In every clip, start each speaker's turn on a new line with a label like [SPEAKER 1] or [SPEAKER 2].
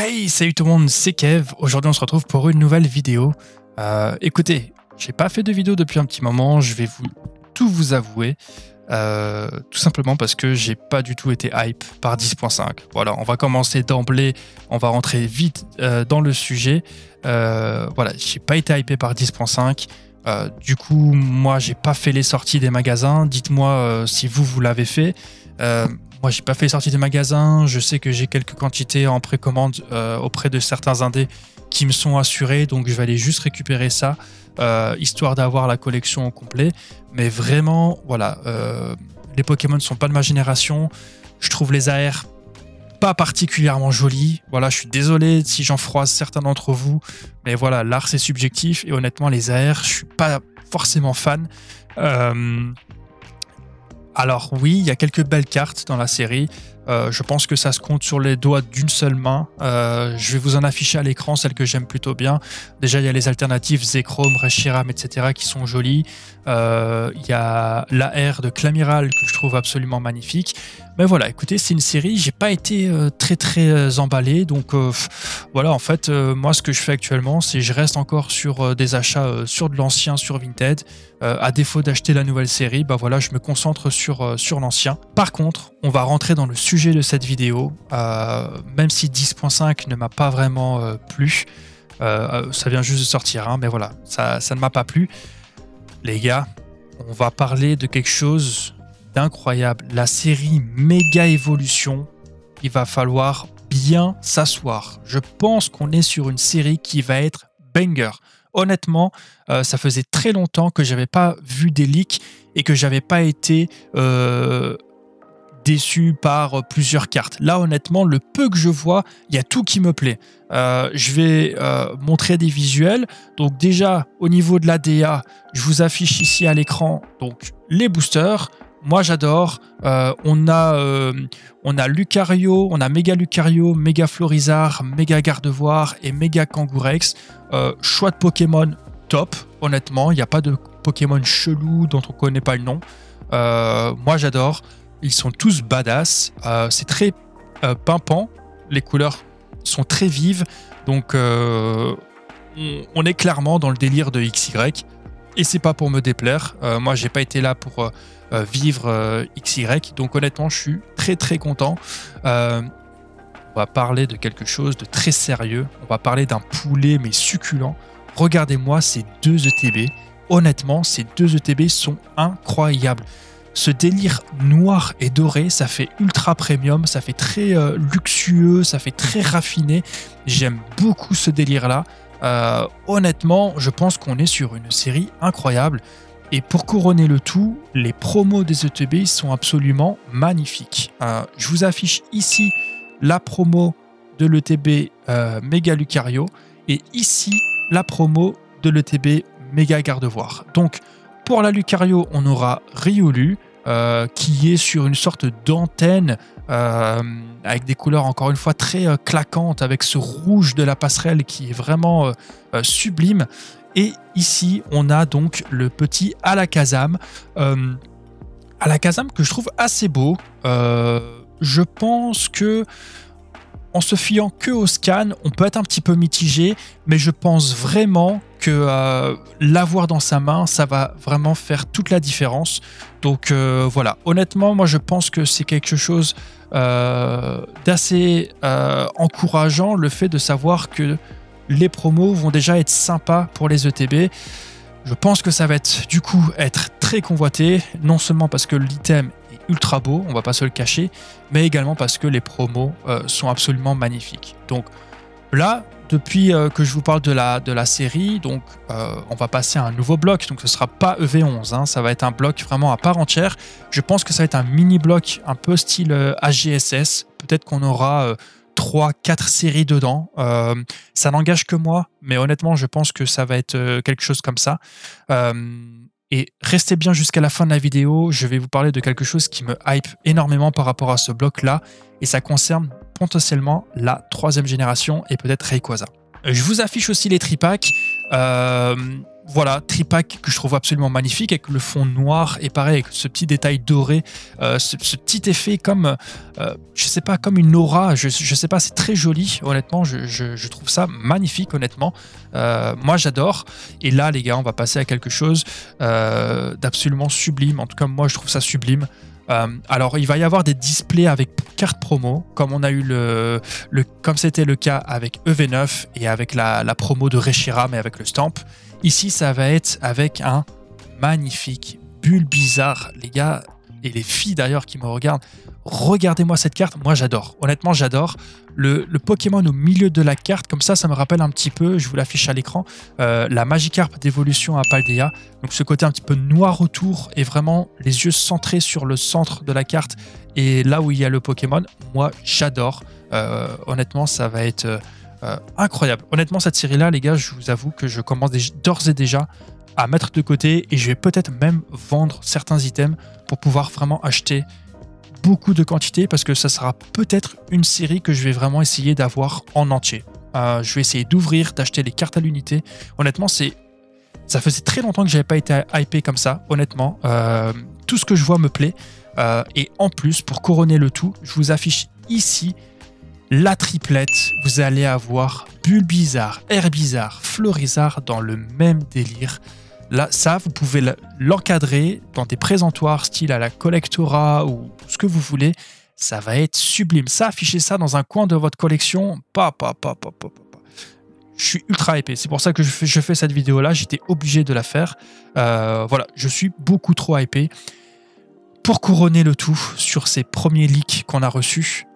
[SPEAKER 1] Hey, salut tout le monde, c'est Kev. Aujourd'hui, on se retrouve pour une nouvelle vidéo. Écoutez, j'ai pas fait de vidéo depuis un petit moment, je vais tout vous avouer. Tout simplement parce que j'ai pas du tout été hype par 10.5. Voilà, on va commencer d'emblée, on va rentrer vite dans le sujet. Voilà, j'ai pas été hypé par 10.5. Du coup, moi, j'ai pas fait les sorties des magasins. Dites-moi si vous l'avez fait. Moi, j'ai pas fait les sorties des magasins. Je sais que j'ai quelques quantités en précommande auprès de certains indés qui me sont assurés. Donc, je vais aller juste récupérer ça, histoire d'avoir la collection au complet. Mais vraiment, voilà, les Pokémon ne sont pas de ma génération. Je trouve les AR pas particulièrement jolis. Voilà, je suis désolé si j'en froisse certains d'entre vous. Mais voilà, l'art, c'est subjectif. Et honnêtement, les AR, je suis pas forcément fan. Alors oui, il y a quelques belles cartes dans la série. Je pense que ça se compte sur les doigts d'une seule main. Je vais vous en afficher à l'écran celles que j'aime plutôt bien. Déjà, il y a les alternatives Zekrom, Reshiram, etc. qui sont jolies. Il y a l'AR de Clamiral que je trouve absolument magnifique. Mais voilà, écoutez, c'est une série, j'ai pas été très emballé. Donc voilà, en fait, moi, ce que je fais actuellement, c'est je reste encore sur des achats sur de l'ancien, sur Vinted. À défaut d'acheter la nouvelle série, bah voilà, je me concentre sur l'ancien. Par contre, on va rentrer dans le sujet de cette vidéo. Même si 10.5 ne m'a pas vraiment plu, ça vient juste de sortir, hein, mais voilà, ça ne m'a pas plu. Les gars, on va parler de quelque chose d'incroyable. La série Méga Évolution, il va falloir bien s'asseoir. Je pense qu'on est sur une série qui va être banger. Honnêtement, ça faisait très longtemps que j'avais pas vu des leaks et que j'avais pas été déçu par plusieurs cartes. Là, honnêtement, le peu que je vois, il y a tout qui me plaît. Je vais montrer des visuels. Donc déjà, au niveau de la DA, je vous affiche ici à l'écran donc les boosters. Moi, j'adore. On a Lucario, on a Méga Lucario, Méga Florizarre, Méga Gardevoir et Méga Kangourex. Choix de Pokémon top, honnêtement. Il n'y a pas de Pokémon chelou dont on ne connaît pas le nom. Moi, j'adore. Ils sont tous badass. C'est très pimpant. Les couleurs sont très vives. Donc, on est clairement dans le délire de XY. Et c'est pas pour me déplaire. Moi, j'ai pas été là pour vivre XY. Donc, honnêtement, je suis très content. On va parler de quelque chose de très sérieux. On va parler d'un poulet, mais succulent. Regardez-moi ces deux ETB. Honnêtement, ces deux ETB sont incroyables. Ce délire noir et doré, ça fait ultra premium, ça fait très luxueux, ça fait très raffiné. J'aime beaucoup ce délire-là. Honnêtement, je pense qu'on est sur une série incroyable. Et pour couronner le tout, les promos des ETB sont absolument magnifiques. Je vous affiche ici la promo de l'ETB Méga Lucario et ici la promo de l'ETB Méga Gardevoir. Donc pour la Lucario, on aura Riolu qui est sur une sorte d'antenne avec des couleurs encore une fois très claquantes, avec ce rouge de la passerelle qui est vraiment sublime. Et ici, on a donc le petit Alakazam. Alakazam que je trouve assez beau. Je pense que en se fiant que au scan, on peut être un petit peu mitigé, mais je pense vraiment que l'avoir dans sa main, ça va vraiment faire toute la différence. Donc voilà, honnêtement, moi je pense que c'est quelque chose d'assez encourageant, le fait de savoir que les promos vont déjà être sympas pour les ETB. Je pense que ça va être très convoité, non seulement parce que l'item est ultra beau, on va pas se le cacher, mais également parce que les promos sont absolument magnifiques. Donc là, depuis que je vous parle de la série, donc on va passer à un nouveau bloc. Donc ce ne sera pas EV11, hein, ça va être un bloc vraiment à part entière. Je pense que ça va être un mini-bloc un peu style AGSS. Peut-être qu'on aura 3-4 séries dedans. Ça n'engage que moi, mais honnêtement, je pense que ça va être quelque chose comme ça. Et restez bien jusqu'à la fin de la vidéo, je vais vous parler de quelque chose qui me hype énormément par rapport à ce bloc-là, et ça concerne potentiellement la 3e génération et peut-être Rayquaza. Je vous affiche aussi les tripacks. voilà, tripack que je trouve absolument magnifique avec le fond noir et pareil avec ce petit détail doré, ce petit effet comme, je sais pas, comme une aura, je sais pas, c'est très joli, honnêtement, je trouve ça magnifique, honnêtement. Moi, j'adore. Et là, les gars, on va passer à quelque chose d'absolument sublime. En tout cas, moi, je trouve ça sublime. Alors, il va y avoir des displays avec carte promo, comme on a eu comme c'était le cas avec EV9 et avec la promo de Reshiram et avec le stamp. Ici, ça va être avec un magnifique Bulbizarre, les gars, et les filles d'ailleurs qui me regardent. Regardez-moi cette carte, moi j'adore. Honnêtement, j'adore. Le Pokémon au milieu de la carte, comme ça me rappelle un petit peu, je vous l'affiche à l'écran, la Magikarp d'évolution à Paldea. Donc ce côté un petit peu noir autour et vraiment les yeux centrés sur le centre de la carte et là où il y a le Pokémon. Moi, j'adore. Honnêtement, ça va être incroyable. Honnêtement, cette série-là, les gars, je vous avoue que je commence d'ores et déjà à mettre de côté et je vais peut-être même vendre certains items pour pouvoir vraiment acheter beaucoup de quantité parce que ça sera peut-être une série que je vais vraiment essayer d'avoir en entier. Je vais essayer d'ouvrir, d'acheter les cartes à l'unité. Honnêtement, ça faisait très longtemps que j'avais pas été hypé comme ça, honnêtement. Tout ce que je vois me plaît. Et en plus, pour couronner le tout, je vous affiche ici la triplette. Vous allez avoir Bulbizarre, Herbizarre, Florizarre dans le même délire. Là, ça, vous pouvez l'encadrer dans des présentoirs style à la Collectora ou ce que vous voulez. Ça va être sublime. Ça, affichez ça dans un coin de votre collection. Je suis ultra hypé. C'est pour ça que je fais cette vidéo-là. J'étais obligé de la faire. Voilà, je suis beaucoup trop hypé. Pour couronner le tout sur ces premiers leaks qu'on a reçus,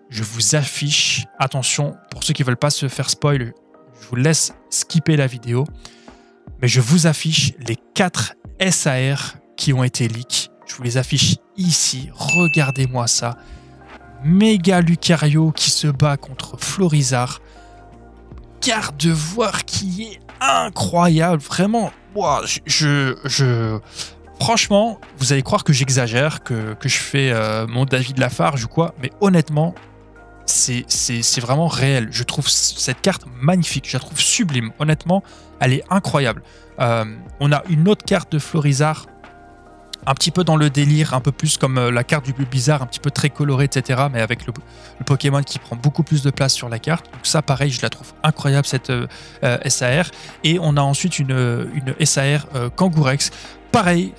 [SPEAKER 1] je vous affiche, attention, pour ceux qui ne veulent pas se faire spoil, je vous laisse skipper la vidéo. Mais je vous affiche les 4 SAR qui ont été leaks. Je vous les affiche ici. Regardez-moi ça. Méga Lucario qui se bat contre Florizarre. Gardevoir qui est incroyable. Vraiment, wow, franchement, vous allez croire que j'exagère, que je fais mon David Lafarge ou quoi. Mais honnêtement, c'est vraiment réel. Je trouve cette carte magnifique. Je la trouve sublime. Honnêtement, elle est incroyable. On a une autre carte de Florizarre, un petit peu dans le délire, un peu plus comme la carte du Bulbizarre, un petit peu très colorée, etc. Mais avec le Pokémon qui prend beaucoup plus de place sur la carte. Donc ça, pareil, je la trouve incroyable, cette SAR. Et on a ensuite une SAR Kangourex. Pareil,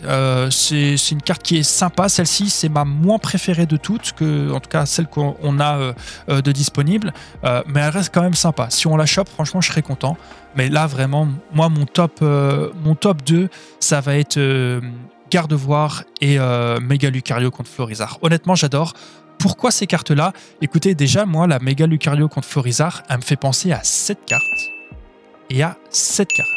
[SPEAKER 1] c'est une carte qui est sympa. Celle-ci, c'est ma moins préférée de toutes, en tout cas celle qu'on a de disponible. Mais elle reste quand même sympa. Si on la chope, franchement, je serais content. Mais là, vraiment, moi, mon top 2, ça va être Gardevoir et Méga Lucario contre Florizarre. Honnêtement, j'adore. Pourquoi ces cartes-là? Écoutez, déjà, moi, la Méga Lucario contre Florizarre, elle me fait penser à cette carte et à cette carte.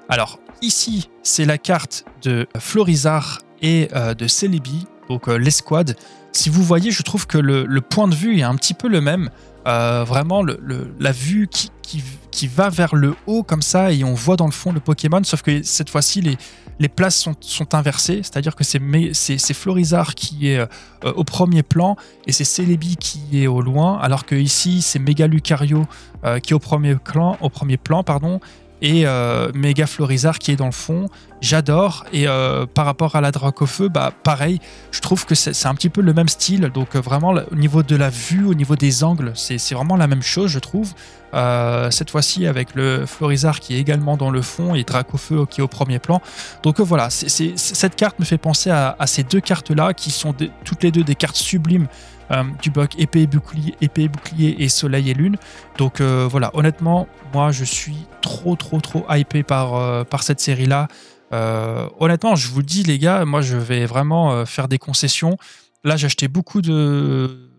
[SPEAKER 1] Alors, ici, c'est la carte de Florizarre et de Celebi, donc l'escouade. Si vous voyez, je trouve que le point de vue est un petit peu le même. Vraiment, la vue qui va vers le haut comme ça et on voit dans le fond le Pokémon, sauf que cette fois-ci, les places sont inversées, c'est-à-dire que c'est Florizarre qui est au premier plan et c'est Celebi qui est au loin, alors que ici, c'est Méga Lucario qui est au premier plan, pardon, et Méga Florizarre qui est dans le fond. J'adore. Et par rapport à la Dracofeu, bah pareil, je trouve que c'est un petit peu le même style. Donc vraiment, au niveau de la vue, au niveau des angles, c'est vraiment la même chose, je trouve. Cette fois-ci avec le Florizarre qui est également dans le fond et Dracofeu qui est au premier plan. Donc voilà, cette carte me fait penser à ces deux cartes-là qui sont toutes les deux des cartes sublimes du bloc épée et bouclier et soleil et lune. Donc voilà, honnêtement, moi je suis trop hypé par cette série-là. Honnêtement, je vous le dis les gars, moi je vais vraiment faire des concessions. Là, j'ai acheté beaucoup de...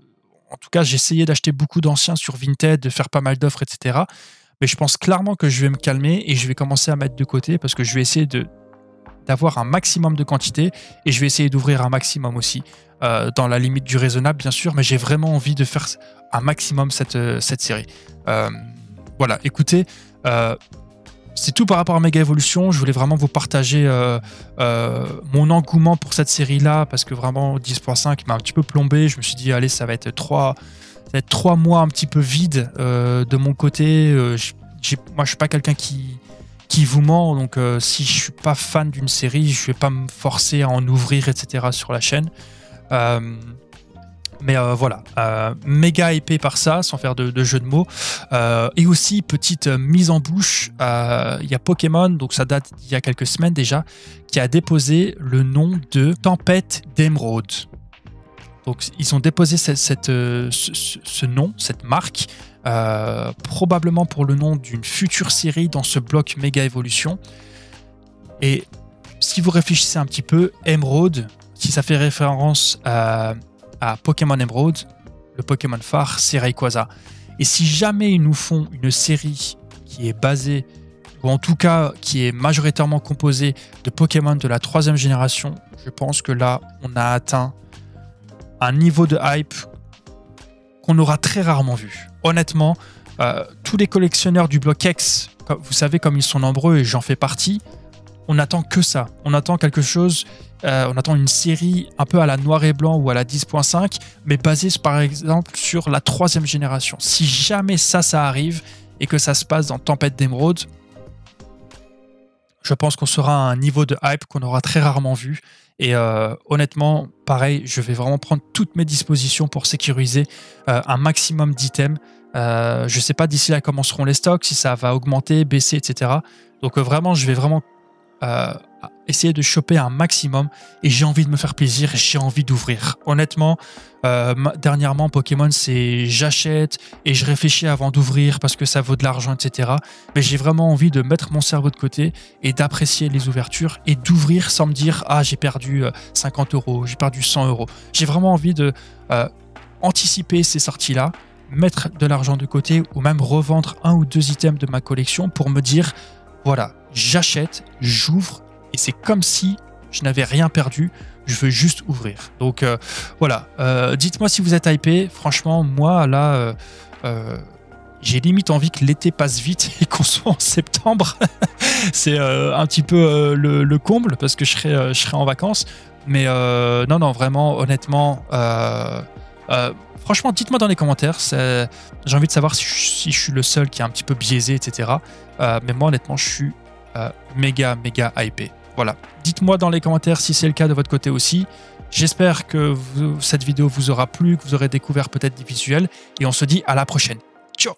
[SPEAKER 1] En tout cas, j'ai essayé d'acheter beaucoup d'anciens sur Vinted, de faire pas mal d'offres, etc. Mais je pense clairement que je vais me calmer et je vais commencer à mettre de côté parce que je vais essayer d'avoir un maximum de quantité et je vais essayer d'ouvrir un maximum aussi, dans la limite du raisonnable, bien sûr, mais j'ai vraiment envie de faire un maximum cette série. Voilà, écoutez... c'est tout par rapport à Méga Evolution. Je voulais vraiment vous partager mon engouement pour cette série-là parce que vraiment 10.5 m'a un petit peu plombé. Je me suis dit, allez, ça va être 3 mois un petit peu vides de mon côté. Moi, je suis pas quelqu'un qui qui vous ment. Donc si je suis pas fan d'une série, je vais pas me forcer à en ouvrir, etc. sur la chaîne. Mais voilà, méga hypé par ça, sans faire de jeu de mots. Et aussi, petite mise en bouche, il y a Pokémon, donc ça date d'il y a quelques semaines déjà, qui a déposé le nom de Tempête d'Émeraude. Donc ils ont déposé ce nom, cette marque, probablement pour le nom d'une future série dans ce bloc méga évolution. Et si vous réfléchissez un petit peu, Émeraude, si ça fait référence à Pokémon Emerald, le Pokémon phare, c'est Rayquaza. Et si jamais ils nous font une série qui est basée, ou en tout cas qui est majoritairement composée de Pokémon de la 3e génération, je pense que là, on a atteint un niveau de hype qu'on aura très rarement vu. Honnêtement, tous les collectionneurs du bloc X, vous savez comme ils sont nombreux et j'en fais partie, on attend que ça. On attend quelque chose, on attend une série un peu à la noir et blanc ou à la 10.5, mais basée par exemple sur la 3e génération. Si jamais ça arrive et que ça se passe dans Tempête d'Émeraude, je pense qu'on sera à un niveau de hype qu'on aura très rarement vu. Et honnêtement, pareil, je vais vraiment prendre toutes mes dispositions pour sécuriser un maximum d'items. Je ne sais pas d'ici là comment seront les stocks, si ça va augmenter, baisser, etc. Donc vraiment, je vais vraiment essayer de choper un maximum et j'ai envie de me faire plaisir et j'ai envie d'ouvrir. Honnêtement, dernièrement, Pokémon, c'est j'achète et je réfléchis avant d'ouvrir parce que ça vaut de l'argent, etc. Mais j'ai vraiment envie de mettre mon cerveau de côté et d'apprécier les ouvertures et d'ouvrir sans me dire « Ah, j'ai perdu 50 €, j'ai perdu 100 €. » J'ai vraiment envie de anticiper ces sorties-là, mettre de l'argent de côté ou même revendre 1 ou 2 items de ma collection pour me dire « Voilà, j'achète, j'ouvre et c'est comme si je n'avais rien perdu, je veux juste ouvrir. » Donc voilà, dites-moi si vous êtes hypé. Franchement, moi là, j'ai limite envie que l'été passe vite et qu'on soit en septembre. C'est un petit peu le comble parce que je serai en vacances. Mais non, vraiment, honnêtement, franchement, dites-moi dans les commentaires. J'ai envie de savoir si je suis le seul qui est un petit peu biaisé, etc. Mais moi, honnêtement, je suis méga hypé. Voilà. Dites-moi dans les commentaires si c'est le cas de votre côté aussi. J'espère que cette vidéo vous aura plu, que vous aurez découvert peut-être des visuels. Et on se dit à la prochaine.